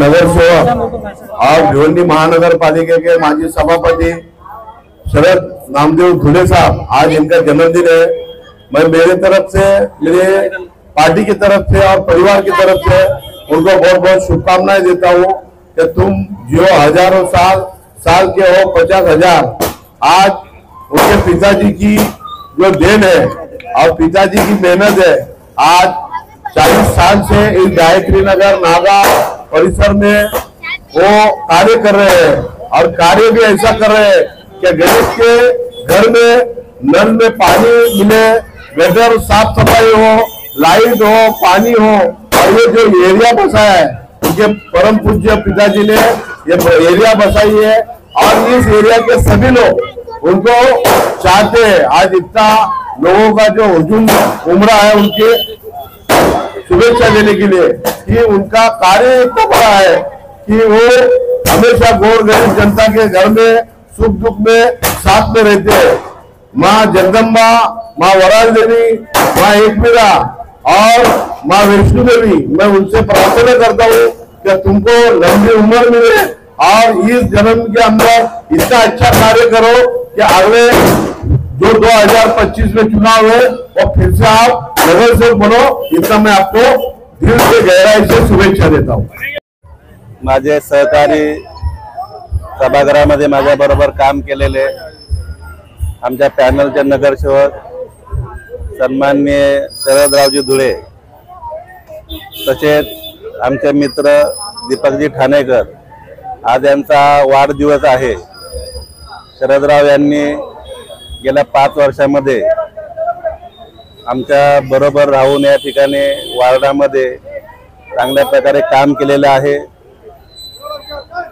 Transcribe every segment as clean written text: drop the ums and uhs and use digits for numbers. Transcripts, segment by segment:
नगरसेवक और भिवंडी महानगर पालिका के माजी सभापति शरद नामदेव धुले साहब, आज इनका जन्मदिन है। मैं मेरे तरफ से, मेरे पार्टी की तरफ से और परिवार की तरफ से उनको बहुत बहुत शुभकामनाएं देता हूँ कि तुम जो हजारों साल के हो, 50,000। आज उनके पिताजी की जो देन है और पिताजी की मेहनत है, आज 40 साल से इस गायत्री नगर नागा परिसर में वो कार्य कर रहे हैं और कार्य भी ऐसा कर रहे हैं कि गरीब के घर में नल में पानी मिले, गटर साफ सफाई हो, लाइट हो, पानी हो। और ये जो एरिया बसाया है, उनके परम पूज्य पिताजी ने ये एरिया बसाई है और इस एरिया के सभी लोग उनको चाहते हैं। आज इतना लोगों का जो हुजूम उमड़ा है उनके शुभेच्छा देने के लिए कि उनका कार्य इतना बड़ा है कि वो हमेशा गौर गरीब जनता के घर में सुख दुख में साथ में रहते हैं। माँ जगदम्बा, माँ वराल देवी, माँ एकमीरा और माँ वैष्णो देवी, मैं उनसे प्रार्थना करता हूँ कि तुमको लंबी उम्र मिले और इस जन्म के अंदर इतना अच्छा कार्य करो कि अगले जो 2025 में चुनाव है वो फिर से आप नगर सेवक बनो। इतना मैं आपको दिल से गहराई से शुभेच्छा देता हूँ। माझे सहकारी सभागृहामध्ये माझ्या बरोबर काम केलेले आमच्या पॅनलचे नगरसेवक सन्माननीय शरदरावजी धुळे, तसेच आमचे मित्र दीपकजी ठाणेकर, आज यांचा वाढदिवस आहे। शरदराव यांनी गेल्या 5 वर्षांमध्ये आमच्या बरोबर राहून या ठिकाणी वार्डामध्ये चांगल्या प्रकारे काम केलेले आहे।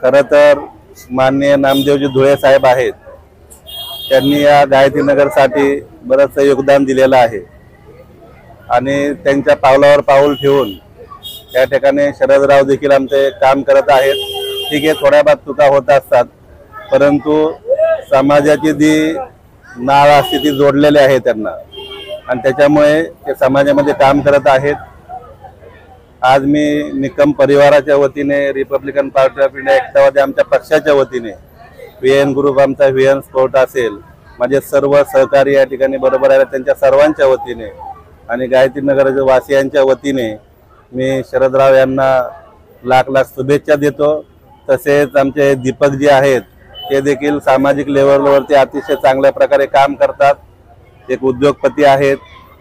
खरं तर माननीय नामदेवजी धुळे साहेब आहेत, त्यांनी या गायत्री नगरसाठी बरंचसं योगदान दिलेलं आहे आणि त्यांच्या पावलावर पाऊल ठेवून या ठिकाणी शरदराव देखील आमचे काम करत आहेत। ठीक आहे, थोड्याफार चुका होत असतात, परंतु समाजाची जी नाळ असते ती जोडलेली आहे त्यांना आणि त्याच्यामुळे ते समाजामध्ये काम करत आहेत। आज मी निकम परिवाराच्या वतीने, रिपब्लिकन पार्टी ऑफ इंडिया एकतावादी आमच्या पक्षाच्या वतीने, VN ग्रुप आमचा VN स्पोर्ट असेल, माझे सर्व सहकारी या ठिकाणी बरोबर आहे, त्यांच्या सर्वांच्या वतीने आणि गायत्री नगरच्या वासियांच्या वतीने मी शरदराव यांना लाख लाख शुभेच्छा देतो। तसेच आमचे दीपक जी आहेत ते देखील सामाजिक लेवलवरती अतिशय चांगल्या प्रकारे काम करतात, एक उद्योगपती आहेत।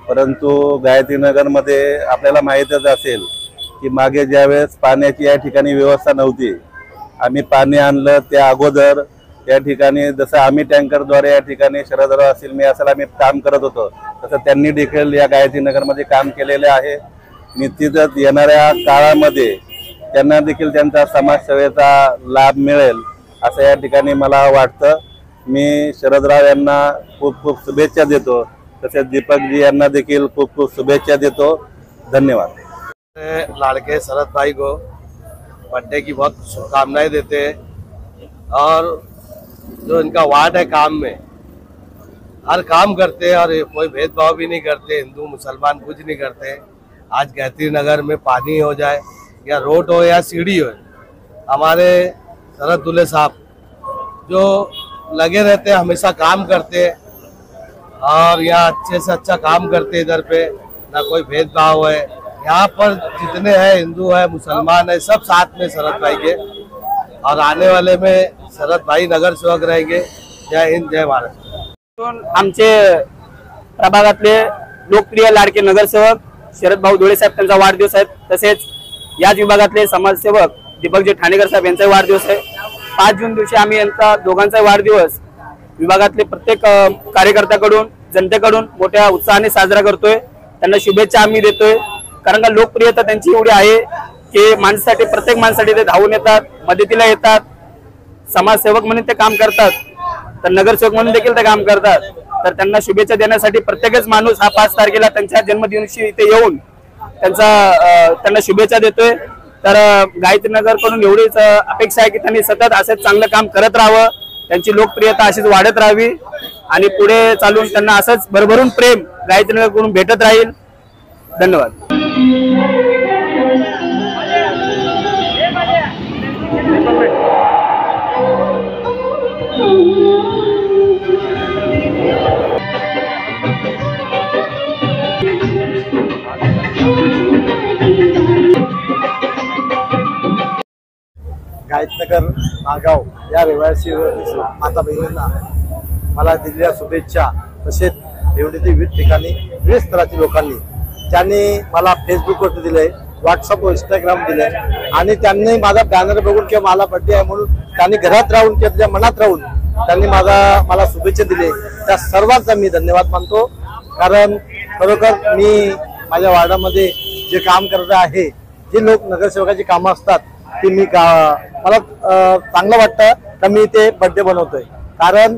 परंतु गायत्री नगरमध्ये आपल्याला माहीतच असेल की मागे ज्यावेळेस पाण्याची या ठिकाणी व्यवस्था नव्हती, आम्ही पाणी आणलं त्या अगोदर या ठिकाणी जसं आम्ही टँकरद्वारे या ठिकाणी शरदराव असेल, मी असेल, आम्ही काम करत होतो, तसं त्यांनी देखील या गायत्री नगरमध्ये काम केलेले आहे। निश्चितच येणाऱ्या काळामध्ये त्यांना देखील त्यांचा समाजसेवेचा लाभ मिळेल असं या ठिकाणी मला वाटतं। मी शरदराव यांना खूप खूप शुभेच्छा देतो, तसेच दीपकजी यांना देखील खूप खूप शुभेच्छा देतो। धन्यवाद। लड़के शरद भाई को बर्थडे की बहुत शुभकामनाएं देते हैं और जो इनका वार्ड है काम में हर काम करते हैं और कोई भेदभाव भी नहीं करते, हिंदू मुसलमान कुछ नहीं करते। आज गायत्री नगर में पानी हो जाए या रोड हो या सीढ़ी हो, हमारे शरद धुले साहब जो लगे रहते हैं, हमेशा काम करते हैं और यहाँ अच्छे से अच्छा काम करते। इधर पे ना कोई भेदभाव है, यहाँ पर जितने हैं हिंदू है मुसलमान है सब साथ में शरद भाई के, और आने वाले में शरद भाई नगर सेवक रहेंगे। जय हिंद, जय महाराष्ट्र। आमचे प्रभागातले लोकप्रिय लाडके नगरसेवक शरद भाऊ धुळे साहेब त्यांचा वाढदिवस आहे, तसेच याच विभागातले समाजसेवक दीपकजी ठाणेकर साहेब यांचा वाढदिवस आहे। 5 जून दिवशी आम्ही यांचा दोघांचा वाढदिवस विभागातले प्रत्येक कार्यकर्त्याकडून, जनतेकडून मोठ्या उत्साहाने साजरा करतोय। त्यांना शुभेच्छा आम्ही देतोय, कारण का लोकप्रियता त्यांची एवढी आहे की माणसासाठी, प्रत्येक माणसासाठी ते धावून येतात, मदतीला येतात, समाजसेवक म्हणून ते काम करतात, तर नगरसेवक म्हणून देखील ते काम करतात। तर त्यांना शुभेच्छा देण्यासाठी प्रत्येकच माणूस हा 5 तारखेला त्यांच्या जन्मदिवशी इथे येऊन त्यांना शुभेच्छा देतोय। तर गायत्री नगर कडून एवढीच अपेक्षा आहे की त्यांनी सतत असंच चांगलं काम करत राहावं, त्यांची लोकप्रियता अशीच वाढत राहावी आणि पुढे चालून त्यांना असंच भरभरून प्रेम गायत्री नगर कडून भेटत राहील। धन्यवाद। गायतनगर नागाव या रहिवासी माता बहिणींना मला दिलेल्या शुभेच्छा, तसेच भिवंडीतील विविध ठिकाणी विविध स्तरातील लोकांनी त्यांनी मला फेसबुकवरती दिले, व्हॉट्सअप इंस्टाग्राम दिले आणि त्यांनी माझा बॅनर बघून किंवा मला बर्थडे आहे म्हणून त्यांनी घरात राहून किंवा त्याच्या मनात राहून त्यांनी मला शुभेच्छा दिले, त्या सर्वांचा मी धन्यवाद मानतो. कारण खरोखर मी माझ्या वार्डामध्ये जे काम करत आहे, जे लोक नगरसेवकाची कामं असतात ती मला चांगलं वाटतं का मी ते बर्थडे बनवतोय. कारण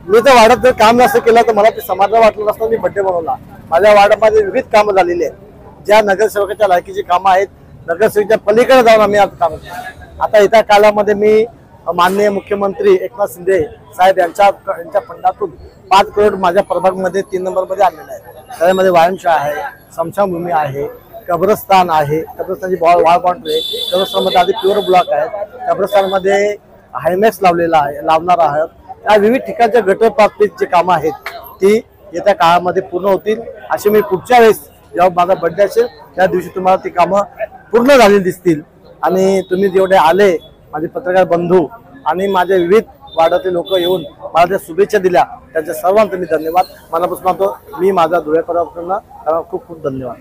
मी तर वार्डात जर काम नसतं केलं तर मला ते समाजाला वाटलं नसतं, मी बर्थडे बनवला. माझ्या वार्डामध्ये विविध कामं झालेली आहेत, ज्या नगरसेवकाच्या लायकीची कामं आहेत, नगरसेवकाच्या पलीकडे जाऊन आम्ही आज काम करतो. आता येत्या काळामध्ये मी माननीय मुख्यमंत्री एकनाथ शिंदे साहेब यांच्या फंडातून 5 करोड माझ्या प्रभागमध्ये 3 नंबरमध्ये आणलेला आहे. त्यामध्ये व्यायामशाळा आहे, स्मशानभूमी आहे, कब्रस्तान आहे, कब्रस्तानची वॉल बाउंड्री आहे, कब्रस्तानमध्ये आधी प्युअर ब्लॉक आहेत, कब्रस्तानमध्ये हायमॅक्स लावणार आहात. या विविध ठिकाणच्या गटर प्राप्तीची कामं आहेत ती येत्या काळामध्ये पूर्ण होतील. अशी मी पुढच्या वेळेस जेव्हा माझा बर्थडे असेल त्या दिवशी तुम्हाला ती कामं पूर्ण झालेली दिसतील. आणि तुम्ही जेवढे आले माझे पत्रकार बंधू आणि माझे विविध वार्डातील लोक येऊन मला त्या शुभेच्छा दिल्या, त्यांच्या सर्वांचे मी धन्यवाद मनापासून मानतो. मी माझा धुळेकरांना खूप खूप धन्यवाद.